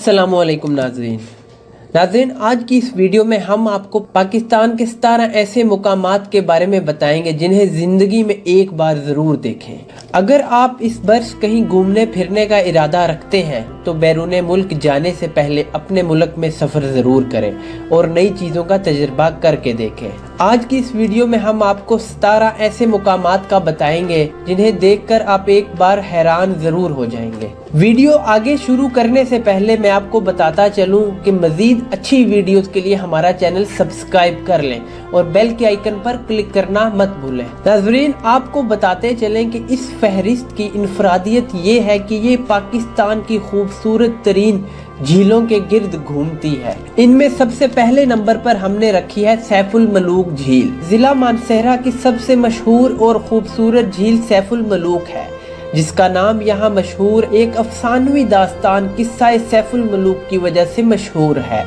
अस्सलामुअलैकुम नाज़रीन, आज की इस वीडियो में हम आपको पाकिस्तान के 17 ऐसे मुकामात के बारे में बताएंगे जिन्हें ज़िंदगी में एक बार ज़रूर देखें। अगर आप इस वर्ष कहीं घूमने फिरने का इरादा रखते हैं तो बैरून मुल्क जाने से पहले अपने मुल्क में सफ़र ज़रूर करें और नई चीज़ों का तजर्बा करके देखें। आज की इस वीडियो में हम आपको 17 ऐसे मुकामात का बताएंगे जिन्हें देखकर आप एक बार हैरान ज़रूर हो जाएंगे। वीडियो आगे शुरू करने से पहले मैं आपको बताता चलूं कि मज़ीद अच्छी वीडियोस के लिए हमारा चैनल सब्सक्राइब कर लें और बेल के आइकन पर क्लिक करना मत भूलें। नाज़रीन, आपको बताते चलें कि इस फहरिस्त की इनफरादियत ये है कि ये पाकिस्तान की खूबसूरत तरीन झीलों के गिर्द घूमती है। इनमें सबसे पहले नंबर पर हमने रखी है सैफुल मलूक झील। जिला मानसहरा की सबसे मशहूर और खूबसूरत झील सैफुल मलूक है, जिसका नाम यहाँ मशहूर एक अफसानवी दास्तान किस्सा सैफुल मलूक की वजह से मशहूर है।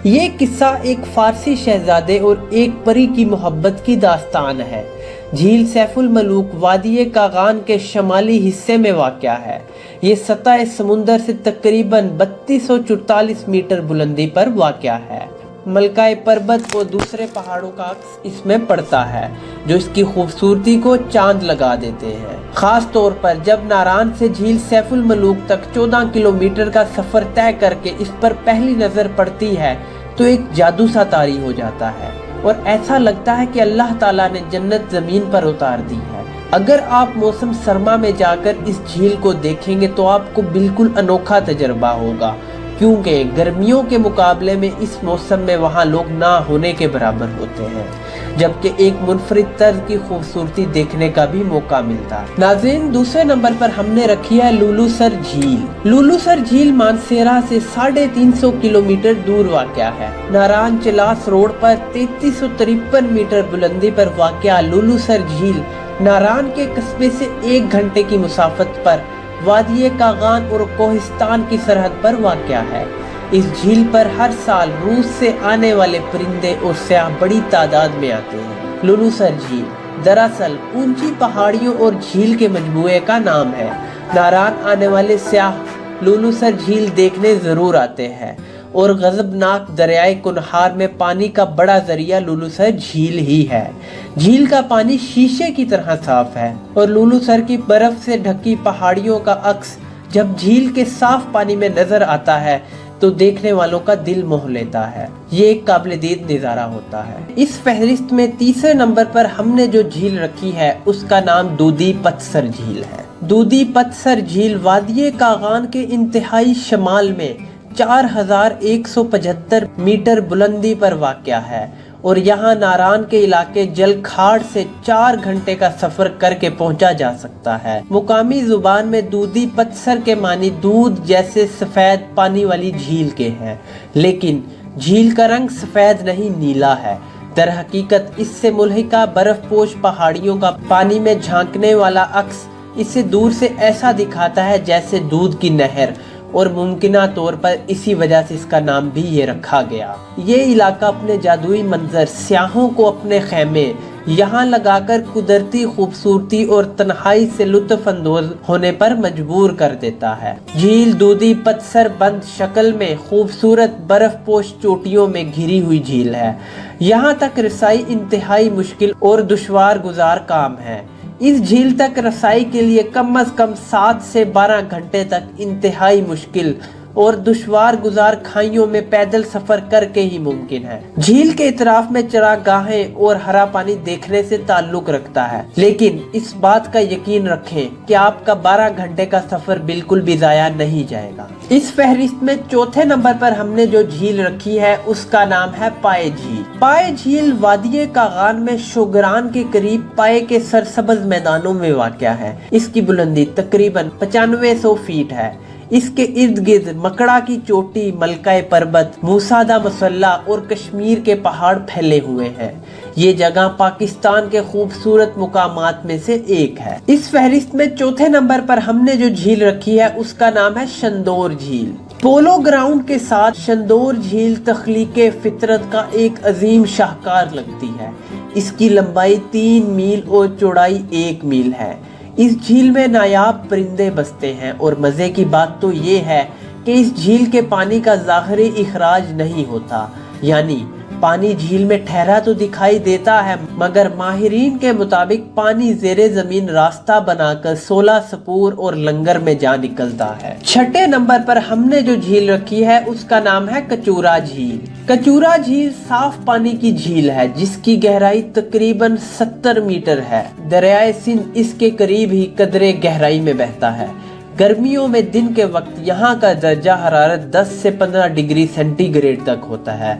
ये किस्सा एक फारसी शहजादे और एक परी की मोहब्बत की दास्तान है। झील सैफुल मलूक वादी कागान के शमाली हिस्से में वाक़या है। ये सतह समुंदर से तकरीबन 3244 मीटर बुलंदी पर वाक़या है। मलकाए पर्वत और दूसरे पहाड़ों का अक्स इसमें पड़ता है जो इसकी खूबसूरती को चांद लगा देते हैं। खास तौर पर जब नारान से झील सैफुल मलूक तक 14 किलोमीटर का सफर तय करके इस पर पहली नजर पड़ती है तो एक जादू सा तारी हो जाता है और ऐसा लगता है कि अल्लाह ताला ने जन्नत जमीन पर उतार दी है। अगर आप मौसम सरमा में जाकर इस झील को देखेंगे तो आपको बिल्कुल अनोखा तजर्बा होगा, क्योंकि गर्मियों के मुकाबले में इस मौसम में वहाँ लोग ना होने के बराबर होते हैं, जबकि एक मुनफरिद तर्ज की खूबसूरती देखने का भी मौका मिलता है। नाज़रीन, दूसरे नंबर पर हमने रखी है लुलुसर झील। लुलुसर झील मानसेरा से 350 किलोमीटर दूर वाक़या है। नारान चिलास रोड पर 3353 मीटर बुलंदी पर वाक़या लुलुसर झील नारान के कस्बे से 1 घंटे की मुसाफत पर वादी कागान और कोहिस्तान की सरहद पर वाक़या है। इस झील पर हर साल रूस से आने वाले परिंदे और सयाह बड़ी तादाद में आते हैं। लुलुसर झील दरअसल ऊंची पहाड़ियों और झील के मजमूए का नाम है। नारान आने वाले सयाह लुलुसर झील देखने ज़रूर आते हैं और गज़बनाक दरियाए कुनहार में पानी का बड़ा जरिया लुलुसर झील ही है। झील का पानी शीशे की तरह साफ है और लुलुसर की बर्फ से ढकी पहाड़ियों का अक्स जब झील के साफ पानी में नजर आता है तो देखने वालों का दिल मोह लेता है। ये एक काबिल-ए-दीद नज़ारा होता है। इस फहरिस्त में तीसरे नंबर पर हमने जो झील रखी है उसका नाम दूधी पतसर झील है। दूधी पतसर झील वादी कागान के इंतहाई शमाल में 4175 मीटर बुलंदी पर वाक़या है और यहाँ नारान के इलाके जलखाड़ से 4 घंटे का सफ़र करके पहुँचा जा सकता है। मुकामी ज़ुबान में दूधी पतसर के मानी दूध जैसे सफ़ेद पानी वाली झील के हैं, लेकिन झील का रंग सफ़ेद नहीं नीला है। दरहकीकत इससे मुल्हिका बर्फपोश पहाड़ियों का पानी में झांकने वाला अक्स इसे दूर से ऐसा दिखाता है जैसे दूध की नहर, और मुमकिना तौर पर इसी वजह से इसका नाम भी ये रखा गया। ये इलाका अपने जादुई मंजर, स्याहों को अपने खेमे यहाँ लगाकर कुदरती खूबसूरती और तन्हाई से लुत्फ अंदोज होने पर मजबूर कर देता है। झील दूधी पतसर बंद शक्ल में खूबसूरत बर्फपोश चोटियों में घिरी हुई झील है। यहाँ तक रसाई इंतहाई मुश्किल और दुश्वार गुजार काम है। इस झील तक रसाई के लिए कम से कम 7 से 12 घंटे तक इंतहाई मुश्किल और दुश्वार गुजार खाइयों में पैदल सफर करके ही मुमकिन है। झील के इतराफ में चरागाहें और हरा पानी देखने से ताल्लुक रखता है, लेकिन इस बात का यकीन रखें कि आपका 12 घंटे का सफर बिल्कुल भी ज़ाया नहीं जाएगा। इस फहरिस्त में चौथे नंबर पर हमने जो झील रखी है उसका नाम है पाए झील। पाए झील वादी कागान में शोगरान के करीब पाए के सरसब्ज मैदानों में वाक़या है। इसकी बुलंदी तकरीबन 9500 फीट है। इसके इर्द गिर्द मकड़ा की चोटी, मलकाए पर्वत, मूसादा मसल्ला और कश्मीर के पहाड़ फैले हुए हैं। ये जगह पाकिस्तान के खूबसूरत मुकामात में से एक है। इस फहरिस्त में चौथे नंबर पर हमने जो झील रखी है उसका नाम है शंदोर झील। पोलो ग्राउंड के साथ शंदोर झील तख्लीके फितरत का एक अजीम शाहकार लगती है। इसकी लंबाई 3 मील और चौड़ाई 1 मील है। इस झील में नायाब परिंदे बसते हैं और मज़े की बात तो ये है کہ इस झील के पानी का ज़ाहिरी इखराज नहीं होता, यानी पानी झील में ठहरा तो दिखाई देता है, मगर माहिरीन के मुताबिक पानी ज़ेरे ज़मीन रास्ता बनाकर 16 सपूर और लंगर में जा निकलता है। छठे नंबर पर हमने जो झील रखी है उसका नाम है कचूरा झील। कचूरा झील साफ पानी की झील है जिसकी गहराई तकरीबन 70 मीटर है। दरियाए सिंध इसके करीब ही कदरे गहराई में बहता है। गर्मियों में दिन के वक्त यहाँ का दर्जा हरारत 10 से 15 डिग्री सेंटीग्रेड तक होता है,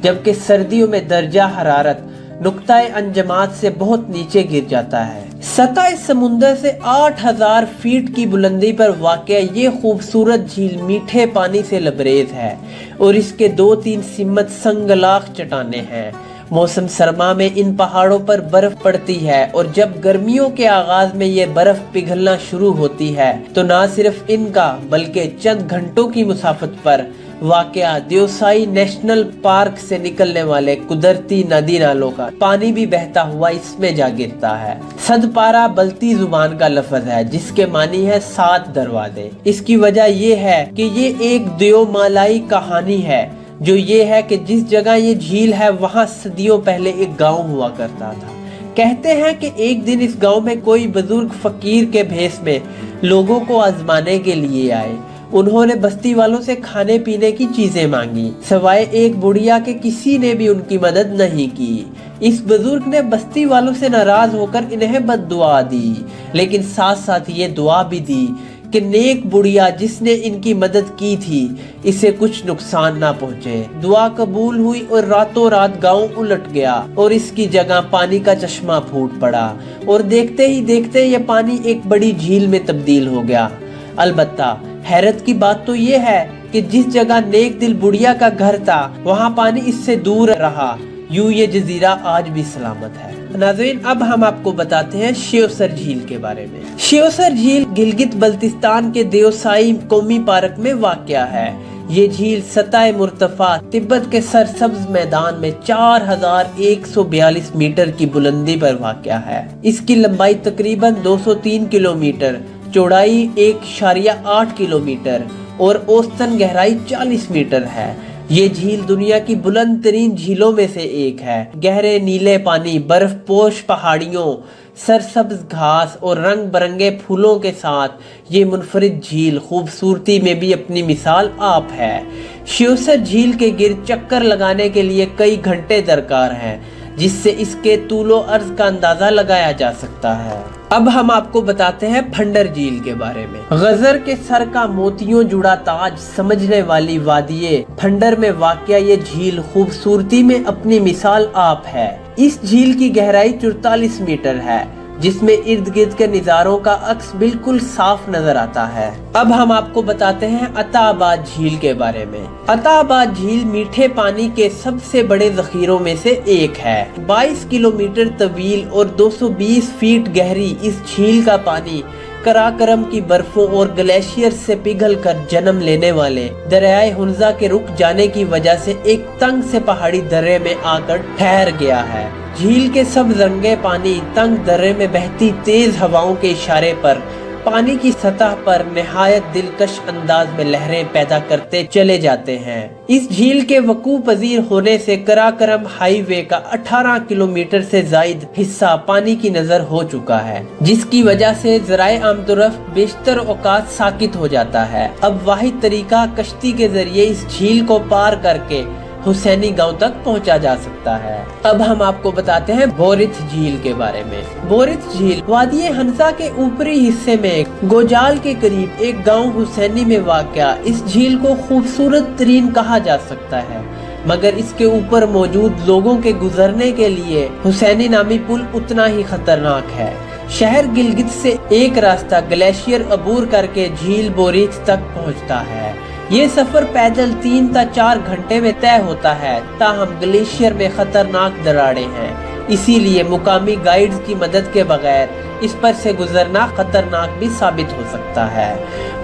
जबकि सर्दियों में दर्जा हरारत नुक्ताए अंजमात से बहुत नीचे गिर जाता है। सतह समुंदर से 8000 फीट की बुलंदी पर वाक़या ये खूबसूरत झील मीठे पानी से लबरेज है और इसके 2-3 सिमत संगलाख चट्टानें हैं। मौसम सरमा में इन पहाड़ों पर बर्फ पड़ती है और जब गर्मियों के आगाज में ये बर्फ पिघलना शुरू होती है तो ना सिर्फ इनका बल्कि चंद घंटों की मुसाफत पर वाक़या देवसाई नेशनल पार्क से निकलने वाले कुदरती नदी नालों का पानी भी बहता हुआ इसमें जा गिरता है। सदपारा बल्ती जुबान का लफ्ज है जिसके मानी है 7 दरवाजे। इसकी वजह ये है कि ये एक देवमालाई कहानी है, जो ये है कि जिस जगह ये झील है वहाँ सदियों पहले एक गांव हुआ करता था। कहते हैं कि एक दिन इस गांव में कोई बुजुर्ग फकीर के भेष में लोगों को आजमाने के लिए आए। उन्होंने बस्ती वालों से खाने पीने की चीजें मांगी, सवाए एक बुढ़िया के किसी ने भी उनकी मदद नहीं की। इस बुजुर्ग ने बस्ती वालों से नाराज होकर इन्हें बद्दुआ दी, लेकिन साथ साथ ये दुआ भी दी कि नेक बुढ़िया जिसने इनकी मदद की थी इसे कुछ नुकसान ना पहुंचे। दुआ कबूल हुई और रातों रात गांव उलट गया और इसकी जगह पानी का चश्मा फूट पड़ा और देखते ही देखते ये पानी एक बड़ी झील में तब्दील हो गया। अलबत्ता हैरत की बात तो ये है कि जिस जगह नेक दिल बुढ़िया का घर था वहाँ पानी इससे दूर रहा। यूं ये जजीरा आज भी सलामत है। नाज़रीन, अब हम आपको बताते हैं शिवसर झील के बारे में। शिवसर झील गिलगित बल्तिस्तान के देवसाई कौमी पार्क में वाक़या है। ये झील सतह मुर्तफा तिब्बत के सरसब्ज मैदान में 4142 मीटर की बुलंदी पर वाक़या है। इसकी लंबाई तकरीबन 203 किलोमीटर, चौड़ाई 1.8 किलोमीटर और औसतन गहराई 40 मीटर है। ये झील दुनिया की बुलंद तरीन झीलों में से एक है। गहरे नीले पानी, बर्फ पोश पहाड़ियों, सरसब्ज घास और रंग बरंगे फूलों के साथ ये मुनफरिद झील खूबसूरती में भी अपनी मिसाल आप है। शिवसर झील के गिर्द चक्कर लगाने के लिए कई घंटे दरकार हैं, जिससे इसके तूलो अर्ज का अंदाजा लगाया जा सकता है। अब हम आपको बताते हैं फंडर झील के बारे में। गजर के सर का मोतियों जुड़ा ताज समझने वाली वादिये फंडर में वाक़या ये झील खूबसूरती में अपनी मिसाल आप है। इस झील की गहराई 44 मीटर है, जिसमें इर्द गिर्द के नज़ारों का अक्स बिल्कुल साफ नजर आता है। अब हम आपको बताते हैं अताबाद झील के बारे में। अताबाद झील मीठे पानी के सबसे बड़े जखीरों में से एक है। 22 किलोमीटर तवील और 220 फीट गहरी इस झील का पानी कराकरम की बर्फों और ग्लेशियर से पिघल कर जन्म लेने वाले दरियाए हुंजा के रुक जाने की वजह से एक तंग से पहाड़ी दर्रे में आकर ठहर गया है। झील के सब रंगे पानी तंग दर्रे में बहती तेज हवाओं के इशारे पर पानी की सतह पर निहायत दिलकश अंदाज में लहरें पैदा करते चले जाते हैं। इस झील के वकू पजीर होने से कराकरम हाईवे का 18 किलोमीटर से जायद हिस्सा पानी की नजर हो चुका है, जिसकी वजह से ज़राए आमतुरफ बेशतर औकात साकित हो जाता है। अब वाहिद तरीका कश्ती के जरिए इस झील को पार करके हुसैनी गांव तक पहुंचा जा सकता है। अब हम आपको बताते हैं बोरिथ झील के बारे में। बोरिथ झील वादिये हंसा के ऊपरी हिस्से में गोजाल के करीब एक गांव हुसैनी में वाक़या इस झील को खूबसूरत तरीन कहा जा सकता है, मगर इसके ऊपर मौजूद लोगों के गुजरने के लिए हुसैनी नामी पुल उतना ही खतरनाक है। शहर गिलगित से एक रास्ता ग्लेशियर अबूर करके झील बोरिथ तक पहुंचता है। ये सफर पैदल 3 से 4 घंटे में तय होता है, ताहम ग्लेशियर में खतरनाक दरारें हैं, इसीलिए मुकामी गाइड्स की मदद के बगैर इस पर से गुजरना खतरनाक भी साबित हो सकता है।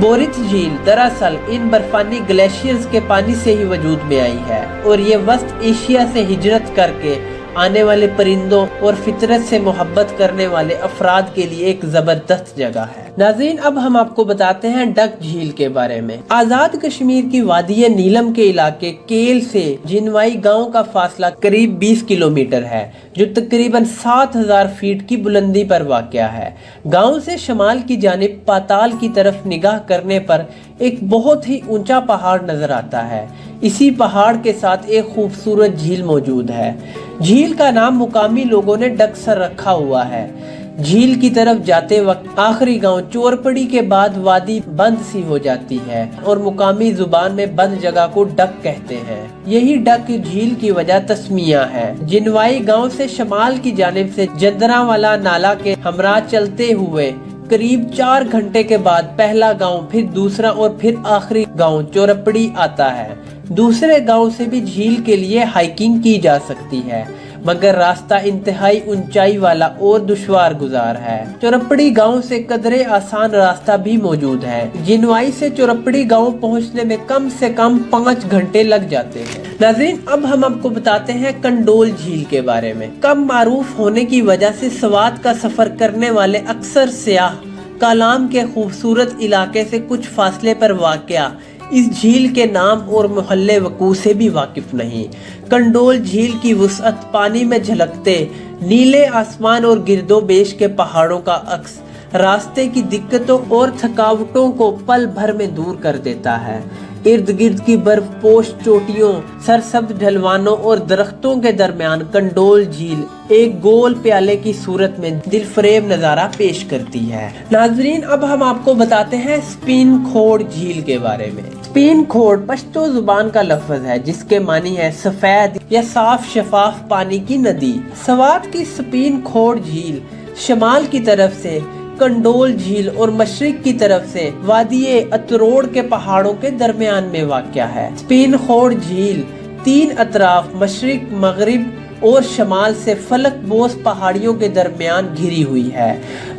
बोरिथ झील दरअसल इन बर्फानी ग्लेशियर्स के पानी से ही वजूद में आई है और ये वस्त एशिया से हिजरत करके आने वाले परिंदों और फितरत से मोहब्बत करने वाले अफराद के लिए एक जबरदस्त जगह है। नाज़रीन अब हम आपको बताते हैं डक झील के बारे में। आजाद कश्मीर की वादी नीलम के इलाके केल से जिनवाई गांव का फासला करीब 20 किलोमीटर है, जो तकरीबन 7000 फीट की बुलंदी पर वाक़या है। गांव से शमाल की जानिब पाताल की तरफ निगाह करने पर एक बहुत ही ऊंचा पहाड़ नजर आता है। इसी पहाड़ के साथ एक खूबसूरत झील मौजूद है। झील का नाम मुकामी लोगों ने डकसर रखा हुआ है। झील की तरफ जाते वक्त आखिरी गांव चोरपड़ी के बाद वादी बंद सी हो जाती है और मुकामी जुबान में बंद जगह को डक कहते हैं। यही डक झील की वजह तस्मिया है। जिनवाई गांव से शमाल की जानिब से जंदरावाला नाला के हमरा चलते हुए करीब 4 घंटे के बाद पहला गांव, फिर दूसरा और फिर आखिरी गांव चोरपड़ी आता है। दूसरे गांव से भी झील के लिए हाइकिंग की जा सकती है, मगर रास्ता इंतहाई ऊंचाई वाला और दुश्वार गुजार है। चोरपड़ी गांव से कदरे आसान रास्ता भी मौजूद है। जिनवाई से चोरपड़ी गांव पहुंचने में कम से कम 5 घंटे लग जाते हैं। नाज़रीन अब हम आपको बताते हैं कंडोल झील के बारे में। कम मारूफ होने की वजह से स्वात का सफर करने वाले अक्सर सियाह कालाम के खूबसूरत इलाके से कुछ फासले पर वाक़या इस झील के नाम और मोहल्ले वकू से भी वाकिफ नहीं। कंडोल झील की वुसअत पानी में झलकते नीले आसमान और गिरदोबेश के पहाड़ों का अक्स रास्ते की दिक्कतों और थकावटों को पल भर में दूर कर देता है। इर्द गिर्द की बर्फ पोश चोटियों, सरसब्ज ढलवानों और दरख्तों के दरमियान कंडोल झील एक गोल प्याले की सूरत में दिलफरेब नजारा पेश करती है। नाजरीन अब हम आपको बताते हैं स्पिन खोड़ झील के बारे में। स्पिन खोड़ पश्तो जुबान का लफ्ज है जिसके मानी है सफेद या साफ शफाफ पानी की नदी। स्वात की स्पिन खोड़ झील शमाल की तरफ से कंडोल झील और मशरिक की तरफ से वादिये अतरोड़ के पहाड़ों के दरमियान में वाक़या है। स्पिन खोड़ झील 3 अतराफ मशरिक, मगरिब और शमाल से फलक बोस पहाड़ियों के दरमियान घिरी हुई है।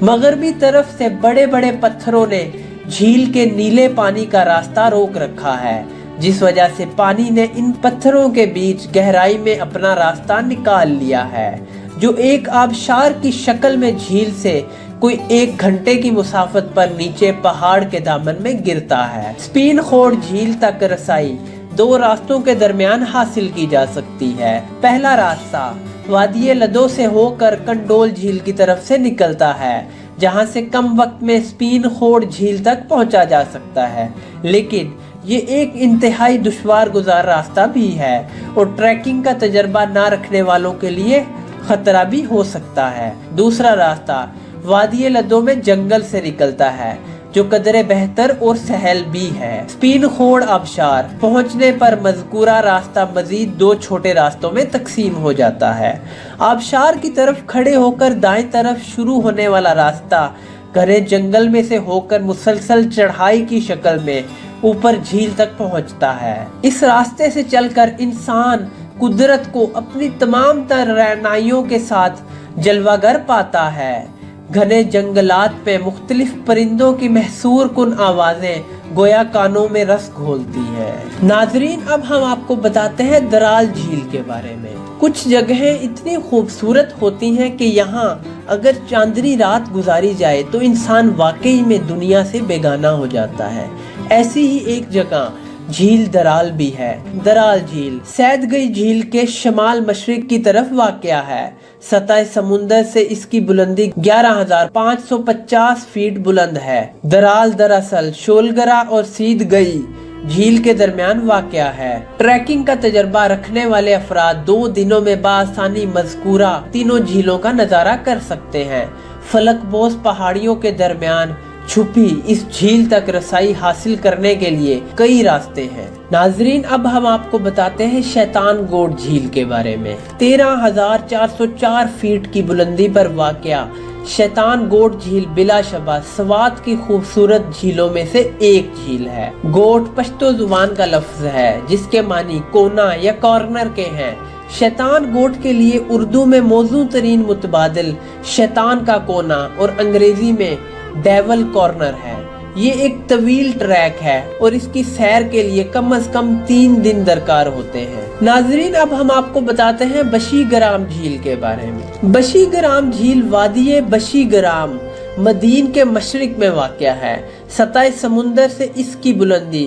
मगरबी तरफ से बड़े बड़े पत्थरों ने झील के नीले पानी का रास्ता रोक रखा है, जिस वजह से पानी ने इन पत्थरों के बीच गहराई में अपना रास्ता निकाल लिया है, जो एक आबशार की शक्ल में झील से कोई 1 घंटे की मुसाफत पर नीचे पहाड़ के दामन में गिरता है। स्पिन खोड़ झील तक रसाई 2 रास्तों के दरमियान हासिल की जा सकती है। पहला रास्ता वादिये लदो से होकर कंडोल झील की तरफ से निकलता है, जहां से कम वक्त में स्पिन खोड़ झील तक पहुंचा जा सकता है, लेकिन ये एक इंतहाई दुश्वार गुजार रास्ता भी है और ट्रैकिंग का तजर्बा ना रखने वालों के लिए खतरा भी हो सकता है। दूसरा रास्ता वादिये लदो में जंगल से निकलता है, जो कदरे बेहतर और सहल भी है। स्पिन खोड़ आबशार पहुंचने पर मज़कूरा रास्ता मजीद 2 छोटे रास्तों में तकसीम हो जाता है। आबशार की तरफ खड़े होकर दाएं तरफ शुरू होने वाला रास्ता घने जंगल में से होकर मुसलसल चढ़ाई की शक्ल में ऊपर झील तक पहुंचता है। इस रास्ते से चलकर इंसान कुदरत को अपनी तमाम तर रहनाइयों के साथ जलवागर पाता है। घने जंगलात पे मुख्तलिफ परिंदों की महसूर कुन आवाजें गोया कानों में रस घोलती है। नाजरीन अब हम आपको बताते हैं दराल झील के बारे में। कुछ जगहें इतनी खूबसूरत होती हैं कि यहाँ अगर चांदनी रात गुजारी जाए तो इंसान वाकई में दुनिया से बेगाना हो जाता है। ऐसी ही एक जगह झील दराल भी है। दराल झील सैदगई झील के शमाल मशरिक की तरफ वाक़या है। सतह समुंदर से इसकी बुलंदी 11,550 फीट बुलंद है। दराल दरअसल शोलगरा और सीदगई झील के दरमियान वाक़या है। ट्रैकिंग का तजर्बा रखने वाले अफराद 2 दिनों में बासानी मज़कूरा तीनों झीलों का नज़ारा कर सकते हैं। फलकबोस पहाड़ियों के दरमियान छुपी इस झील तक रसाई हासिल करने के लिए कई रास्ते हैं। नाजरीन अब हम आपको बताते हैं शैतान गोट झील के बारे में। 13,404 फीट की बुलंदी पर वाक़या शैतान गोट झील बिलाशबा स्वात की खूबसूरत झीलों में से एक झील है। गोट पश्तो जुबान का लफ्ज है जिसके मानी कोना या कॉर्नर के हैं। शैतान गोट के लिए उर्दू में मौजू तरीन मुतबादिल शैतान का कोना और अंग्रेजी में डेवल कॉर्नर है। ये एक तवील ट्रैक है और इसकी सैर के लिए कम से कम 3 दिन दरकार होते हैं। नाजरीन अब हम आपको बताते हैं बशीगराम झील के बारे में। बशीगराम झील वादिये बशीगराम मदीन के मशरिक में वाक़या है। सतह समुंदर से इसकी बुलंदी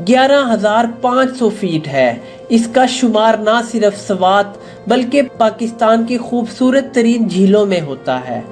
11,500 फीट है। इसका शुमार ना सिर्फ सवात बल्कि पाकिस्तान की खूबसूरत तरीन झीलों में होता है।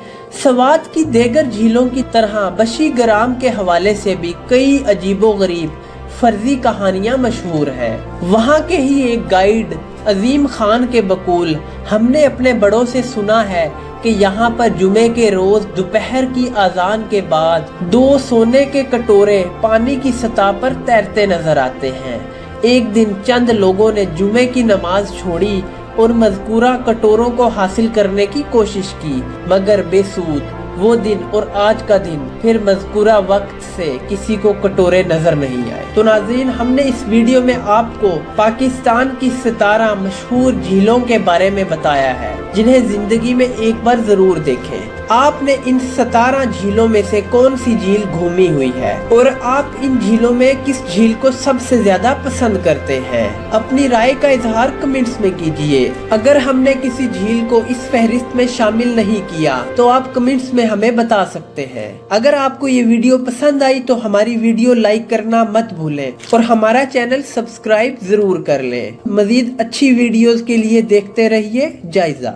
सवात की दीगर झीलों की तरह बशी ग्राम के हवाले से भी कई अजीबोगरीब फर्जी कहानियां मशहूर हैं। वहाँ के ही एक गाइड अजीम खान के बकौल हमने अपने बड़ों से सुना है कि यहाँ पर जुमे के रोज दोपहर की अजान के बाद 2 सोने के कटोरे पानी की सतह पर तैरते नजर आते हैं। एक दिन चंद लोगों ने जुमे की नमाज छोड़ी और मज़कूरा कटोरों को हासिल करने की कोशिश की, मगर बेसूद। वो दिन और आज का दिन फिर मज़कूरा वक्त से किसी को कटोरे नजर नहीं आए। तो नाज़रीन, हमने इस वीडियो में आपको पाकिस्तान की 17 मशहूर झीलों के बारे में बताया है जिन्हें जिंदगी में एक बार जरूर देखें। आपने इन 17 झीलों में से कौन सी झील घूमी हुई है और आप इन झीलों में किस झील को सबसे ज्यादा पसंद करते हैं? अपनी राय का इजहार कमेंट्स में कीजिए। अगर हमने किसी झील को इस फहरिस्त में शामिल नहीं किया तो आप कमेंट्स में हमें बता सकते हैं। अगर आपको ये वीडियो पसंद आई तो हमारी वीडियो लाइक करना मत भूलें और हमारा चैनल सब्सक्राइब जरूर कर लें। मजीद अच्छी वीडियोस के लिए देखते रहिए जायजा।